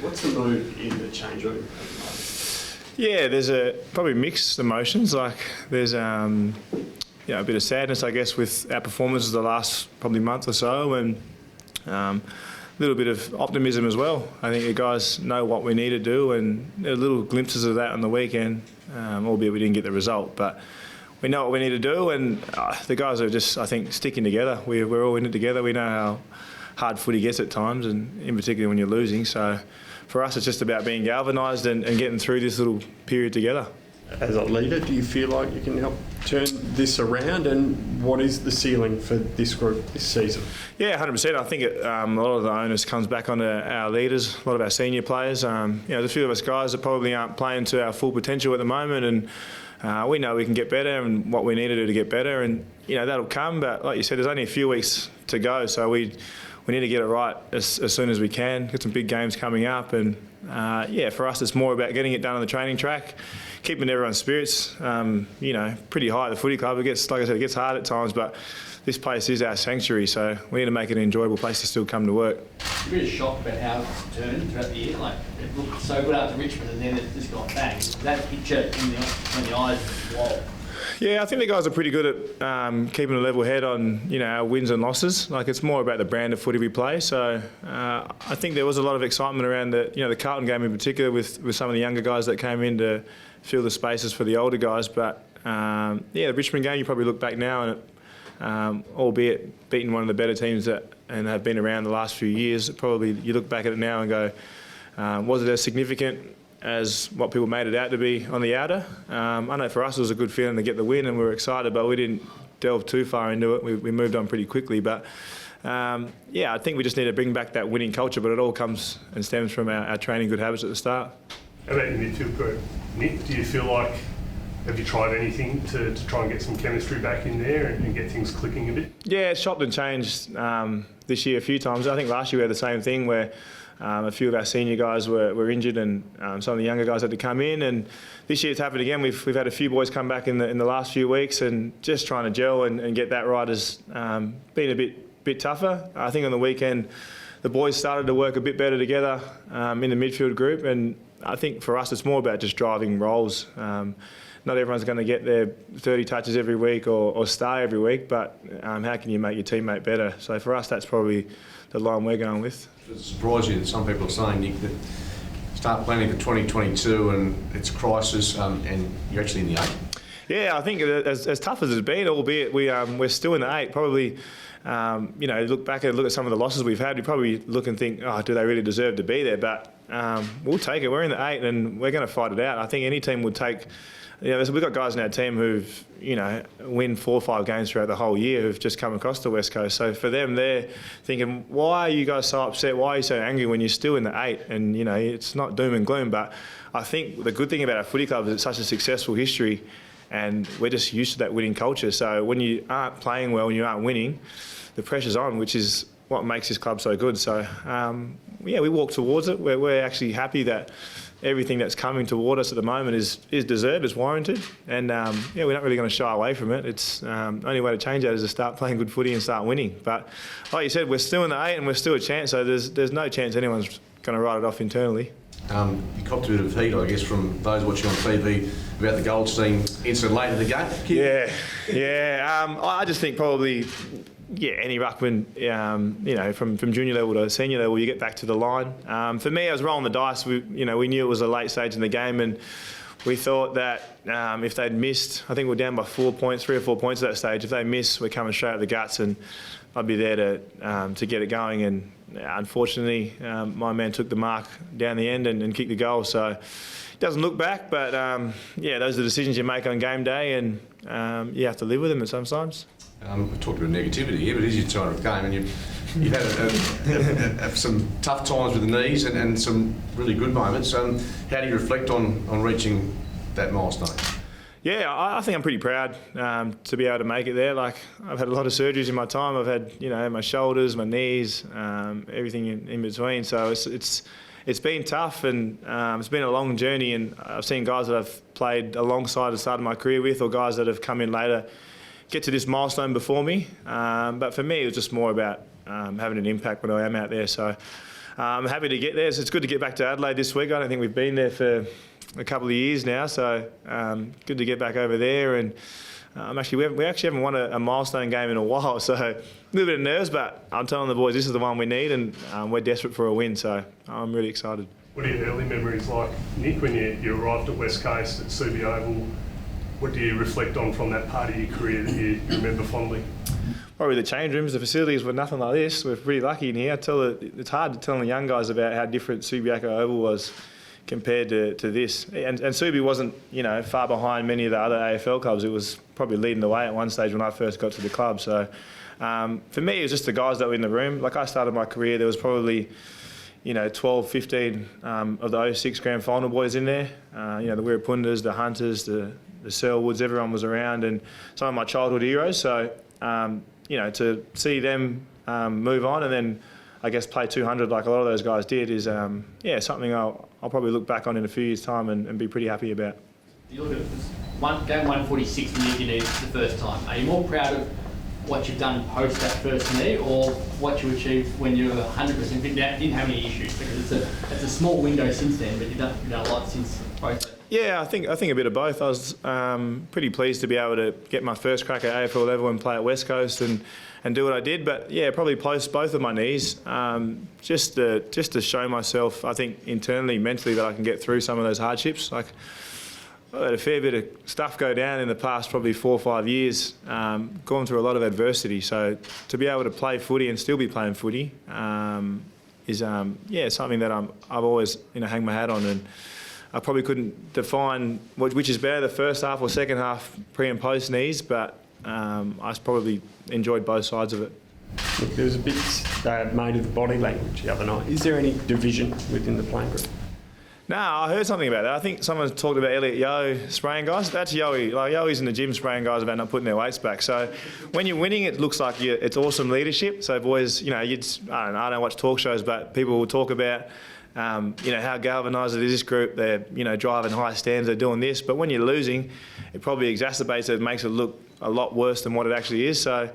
What's the mood in the change room at the moment? Yeah, there's probably mixed emotions. Like there's a bit of sadness, I guess, with our performances the last probably month or so, and a little bit of optimism as well. I think the guys know what we need to do, and there are little glimpses of that on the weekend, albeit we didn't get the result. But we know what we need to do, and the guys are just, I think, sticking together. We're all in it together. We know how hard footy gets at times, and in particular when you're losing. So for us, it's just about being galvanised and getting through this little period together. As a leader, do you feel like you can help turn this around, and what is the ceiling for this group this season? Yeah, 100%. I think a lot of the onus comes back onto our leaders, a lot of our senior players. There's a few of us guys that probably aren't playing to our full potential at the moment, and we know we can get better and what we need to do to get better, and that'll come. But like you said, there's only a few weeks to go, so we need to get it right as soon as we can. Got some big games coming up, and for us, it's more about getting it done on the training track, keeping everyone's spirits, pretty high at the footy club. It gets, like I said, it gets hard at times, but this place is our sanctuary, so we need to make it an enjoyable place to still come to work. You're really shocked about how it's turned throughout the year. Like, it looked so good after Richmond, and then it just got bang. That picture in the eyes, wow. Yeah, I think the guys are pretty good at keeping a level head on our wins and losses. Like, it's more about the brand of footy we play. So I think there was a lot of excitement around the Carlton game in particular with some of the younger guys that came in to fill the spaces for the older guys. But the Richmond game, you probably look back now and albeit beating one of the better teams and have been around the last few years, probably you look back at it now and go, was it as significant as what people made it out to be on the outer? I know for us it was a good feeling to get the win, and we were excited, but we didn't delve too far into it. We moved on pretty quickly, but I think we just need to bring back that winning culture, but it all comes and stems from our training good habits at the start. How about your midfield group? Nick, do you feel like, have you tried anything to try and get some chemistry back in there and get things clicking a bit? Yeah, it's chopped and changed this year a few times. I think last year we had the same thing where a few of our senior guys were injured, and some of the younger guys had to come in. And this year it's happened again. We've had a few boys come back in the last few weeks, and just trying to gel and get that right has been a bit tougher. I think on the weekend the boys started to work a bit better together in the midfield group, and I think for us it's more about just driving roles. Not everyone's going to get their 30 touches every week or stay every week, but how can you make your teammate better? So for us, that's probably the line we're going with. Does it surprise you that some people are saying, Nick, that start planning for 2022 and it's crisis and you're actually in the 8? Yeah, I think as tough as it's been, albeit we're still in the 8, probably, look back and look at some of the losses we've had, you probably look and think, do they really deserve to be there? But we'll take it. We're in the 8 and we're going to fight it out. I think any team would take... we've got guys in our team who've, win 4 or 5 games throughout the whole year who've just come across the West Coast. So for them, they're thinking, why are you guys so upset? Why are you so angry when you're still in the 8? And, it's not doom and gloom. But I think the good thing about our footy club is it's such a successful history, and we're just used to that winning culture. So when you aren't playing well and you aren't winning, the pressure's on, which is what makes this club so good. So, we walk towards it. We're actually happy that everything that's coming toward us at the moment is deserved, is warranted, and we're not really going to shy away from it. It's only way to change that is to start playing good footy and start winning. But like you said, we're still in the 8 and we're still a chance, so there's no chance anyone's going to write it off internally. You copped a bit of heat, I guess, from those watching on TV about the Goldstein incident late in the game. I just think probably... any ruckman, from junior level to senior level, you get back to the line. For me, I was rolling the dice. We knew it was a late stage in the game, and we thought that if they'd missed, I think we're down by 4 points, 3 or 4 points at that stage. If they miss, we're coming straight at the guts, and I'd be there to get it going. And unfortunately, my man took the mark down the end and kicked the goal. So it doesn't look back, but those are the decisions you make on game day, and you have to live with them at sometimes. We talked about negativity here, but it is your time of game, and you've had some tough times with the knees and some really good moments. How do you reflect on reaching that milestone? Yeah, I think I'm pretty proud to be able to make it there. Like, I've had a lot of surgeries in my time. I've had my shoulders, my knees, everything in between. So it's been tough, and it's been a long journey. And I've seen guys that I've played alongside at the start of my career with, or guys that have come in later, get to this milestone before me. But for me, it was just more about having an impact when I am out there. So I'm happy to get there. So it's good to get back to Adelaide this week. I don't think we've been there for a couple of years now, so good to get back over there. And we actually haven't won a milestone game in a while, so a little bit of nerves, but I'm telling the boys this is the one we need, and we're desperate for a win, so I'm really excited. What are your early memories like, Nick, when you arrived at West Coast at Subi Oval? What do you reflect on from that part of your career that you remember fondly? Probably the change rooms. The facilities were nothing like this. We're pretty lucky in here. It's hard to tell the young guys about how different Subiaco Oval was compared to this. And Subi wasn't, far behind many of the other AFL clubs. It was probably leading the way at one stage when I first got to the club. So for me, it was just the guys that were in the room. Like I started my career, there was probably 12, 15 of the 06 grand final boys in there. The Wirrapundas, the Hunters, the Selwoods, everyone was around, and some of my childhood heroes. So, to see them move on and then, I guess, play 200 like a lot of those guys did is, something I'll probably look back on in a few years' time and be pretty happy about. You look at game 146 when you did it the first time. Are you more proud of what you've done post that first knee, or what you achieved when you were 100% fit, didn't have any issues? Because it's a small window since then, but you've done a lot since both. Yeah, I think a bit of both. I was pretty pleased to be able to get my first crack at AFL level and play at West Coast and do what I did. But yeah, probably post both of my knees, just to show myself, I think internally, mentally, that I can get through some of those hardships. Like, I had a fair bit of stuff go down in the past probably 4 or 5 years, gone through a lot of adversity. So to be able to play footy and still be playing footy is something that I've always hang my hat on, and I probably couldn't define which is better, the first half or second half, pre and post knees, but I probably enjoyed both sides of it. Look, there was a bit made of the body language the other night. Is there any division within the playing group? No, I heard something about that. I think someone talked about Elliot Yeo spraying guys. That's Yoey. Like, Yoey's in the gym spraying guys about not putting their weights back. So when you're winning, it looks like it's awesome leadership. So boys, I don't watch talk shows, but people will talk about how galvanised it is, this group. They're driving high stands, they're doing this. But when you're losing, it probably exacerbates it, makes it look a lot worse than what it actually is. So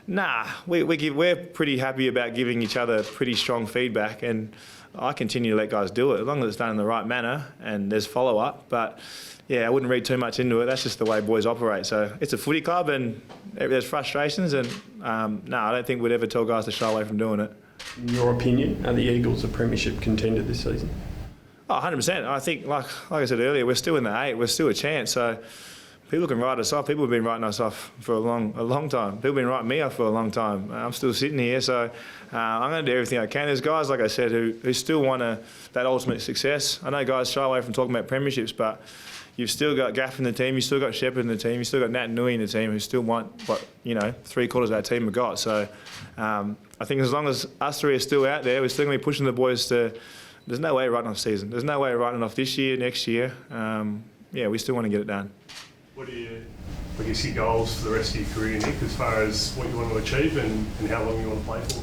we're pretty happy about giving each other pretty strong feedback, and I continue to let guys do it as long as it's done in the right manner and there's follow-up. But yeah, I wouldn't read too much into it. That's just the way boys operate. So it's a footy club and there's frustrations, and I don't think we'd ever tell guys to shy away from doing it. In your opinion, are the Eagles a premiership contender this season? Oh, 100%. I think, like I said earlier, we're still in the 8. We're still a chance. So people can write us off. People have been writing us off for a long time. People have been writing me off for a long time. I'm still sitting here, so I'm going to do everything I can. There's guys, like I said, who still want that ultimate success. I know guys shy away from talking about premierships, but you've still got Gaff in the team, you've still got Shepherd in the team, you've still got Nat Nui in the team who still want what 3/4 of our team have got. So I think as long as us three are still out there, we're still going to be pushing the boys to. There's no way of writing off season. There's no way of writing off this year, next year. We still want to get it done. What are your goals for the rest of your career, Nick, as far as what you want to achieve and how long you want to play for?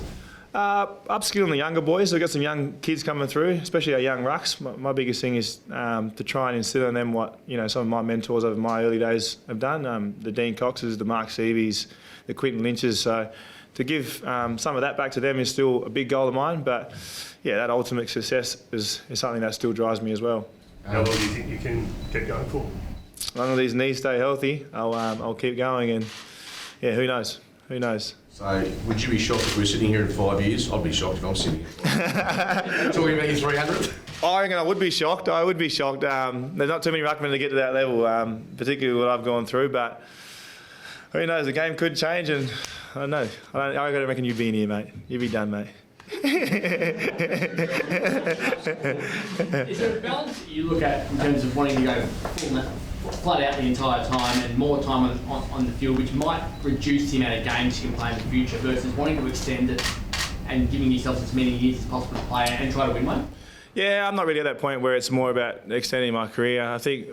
Upskilling the younger boys. We've got some young kids coming through, especially our young rucks. My biggest thing is to try and instill in them what some of my mentors over my early days have done. The Dean Coxes, the Mark Seavies, the Quinton Lynches. So to give some of that back to them is still a big goal of mine. But yeah, that ultimate success is something that still drives me as well. How long do you think you can get going for? As long as these knees stay healthy, I'll keep going, and yeah, who knows? So, would you be shocked if we were sitting here in 5 years? I'd be shocked if I'm sitting here. Talking about your 300? I reckon I would be shocked. There's not too many ruckmen to get to that level, particularly what I've gone through. But who knows? The game could change, and I don't know. I reckon you'd be in here, mate. You'd be done, mate. Is there a balance you look at in terms of wanting to go flat out the entire time and more time on the field, which might reduce the amount of games you can play in the future, versus wanting to extend it and giving yourself as many years as possible to play and try to win one? Yeah, I'm not really at that point where it's more about extending my career. I think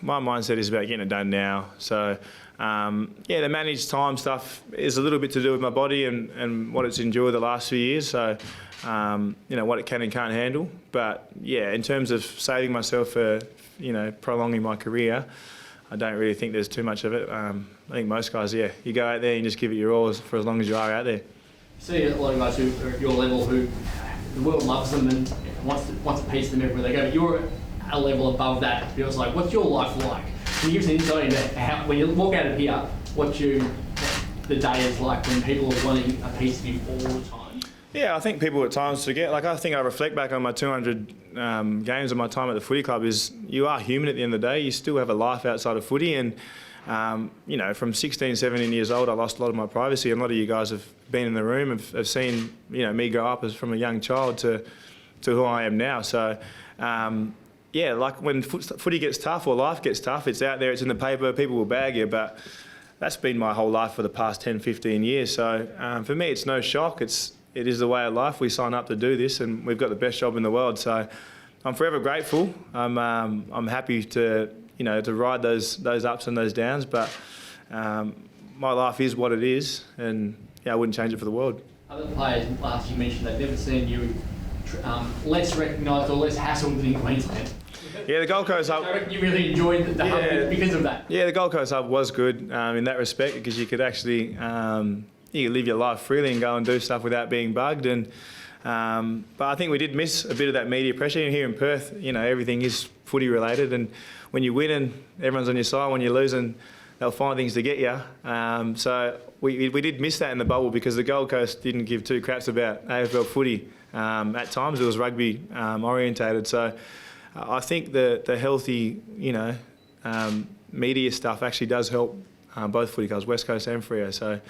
my mindset is about getting it done now. So the managed time stuff is a little bit to do with my body and what it's endured the last few years. So what it can and can't handle. But yeah, in terms of saving myself for prolonging my career, I don't really think there's too much of it. I think most guys, you go out there and just give it your all for as long as you are out there. See a lot of guys who are at your level who the world loves them and wants a piece of them everywhere they go. But you're a level above that. It feels like, what's your life like? Can you give us an insight into how, when you walk out of here, what the day is like when people are wanting a piece of you all the time? Yeah, I think people at times forget. Like, I think I reflect back on my 200 games of my time at the footy club is you are human at the end of the day. You still have a life outside of footy, and you know, from 16, 17 years old, I lost a lot of my privacy. And a lot of you guys have been in the room, have seen, you know, me grow up as from a young child to who I am now. So, yeah, like when footy gets tough or life gets tough, it's out there, it's in the paper, people will bag you. But that's been my whole life for the past 10, 15 years. So for me, it's no shock. It is the way of life. We sign up to do this, and we've got the best job in the world. So I'm forever grateful. I'm happy to, you know, to ride those ups and those downs. But my life is what it is, and yeah, I wouldn't change it for the world. Other players last you mentioned they've never seen you less recognised or less hassled than in Queensland. Yeah, the Gold Coast Hub. I reckon you really enjoyed the hub because of that. Yeah, the Gold Coast Hub was good in that respect, because you could actually you could live your life freely and go and do stuff without being bugged. And but I think we did miss a bit of that media pressure. Here in Perth, you know, everything is footy related, and when you win and everyone's on your side, when you're losing, they'll find things to get you. So we did miss that in the bubble, because the Gold Coast didn't give two craps about AFL footy. At times it was rugby orientated. So I think the healthy, you know, media stuff actually does help both footy clubs, West Coast and Freo. So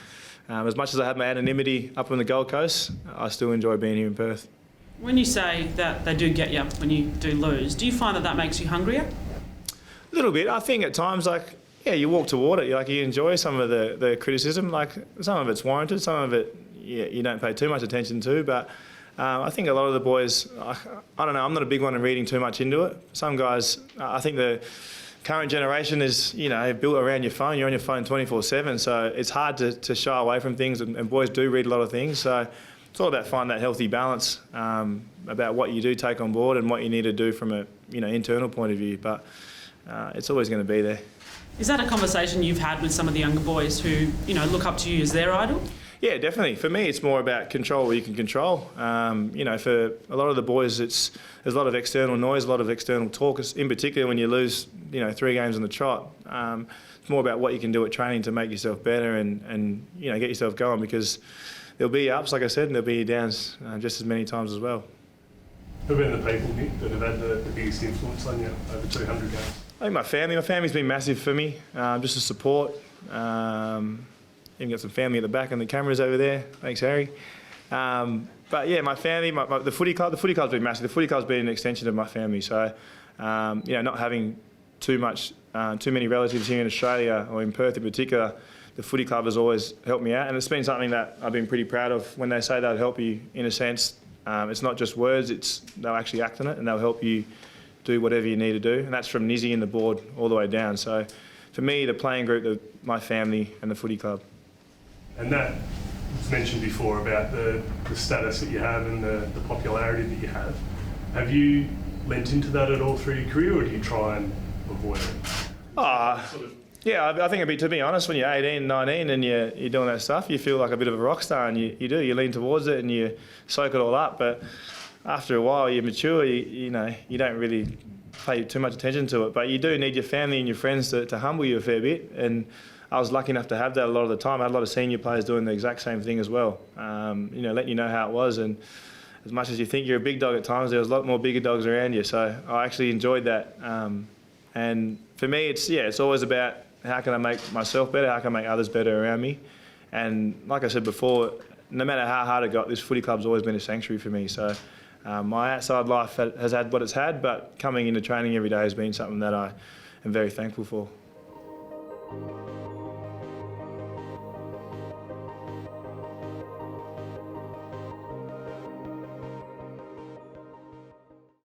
as much as I have my anonymity up on the Gold Coast, I still enjoy being here in Perth. When you say that they do get you when you do lose, do you find that makes you hungrier? A little bit. I think at times, like, yeah, you walk toward it. Like, you enjoy some of the criticism. Like, some of it's warranted, some of it you don't pay too much attention to. But I think a lot of the boys, I don't know, I'm not a big one in reading too much into it. Some guys, I think the current generation is, you know, built around your phone. You're on your phone 24/7, so it's hard to shy away from things, and boys do read a lot of things. So it's all about finding that healthy balance about what you do take on board and what you need to do from a, you know, internal point of view. But it's always going to be there. Is that a conversation you've had with some of the younger boys who, you know, look up to you as their idol? Yeah, definitely. For me, it's more about control what you can control. You know, for a lot of the boys, there's a lot of external noise, a lot of external talk. In particular, when you lose, you know, 3 games on the trot, it's more about what you can do at training to make yourself better and you know, get yourself going, because there'll be ups, like I said, and there'll be downs just as many times as well. Who have been the people, Nick, that have had the biggest influence on you over 200 games? I think my family. My family's been massive for me, just the support. Even got some family at the back and the cameras over there. Thanks, Harry. But yeah, my family, the footy club. The footy club's been massive. The footy club's been an extension of my family. So, you know, not having too many relatives here in Australia or in Perth in particular, the footy club has always helped me out, and it's been something that I've been pretty proud of. When they say they'll help you, in a sense, it's not just words. They'll actually act on it, and they'll help you do whatever you need to do. And that's from Nizzy and the board all the way down. So, for me, the playing group, my family, and the footy club. And that was mentioned before about the status that you have and the popularity that you have. Have you lent into that at all through your career, or do you try and avoid it? Yeah, I think to be honest, when you're 18, 19 and you're doing that stuff, you feel like a bit of a rock star, and you lean towards it and you soak it all up. But after a while, you mature, you know, you don't really pay too much attention to it. But you do need your family and your friends to humble you a fair bit. And I was lucky enough to have that a lot of the time. I had a lot of senior players doing the exact same thing as well. You know, letting you know how it was. And as much as you think you're a big dog at times, there was a lot more bigger dogs around you. So I actually enjoyed that. And for me, it's always about how can I make myself better, how can I make others better around me. And like I said before, no matter how hard it got, this footy club's always been a sanctuary for me. So my outside life has had what it's had, but coming into training every day has been something that I am very thankful for.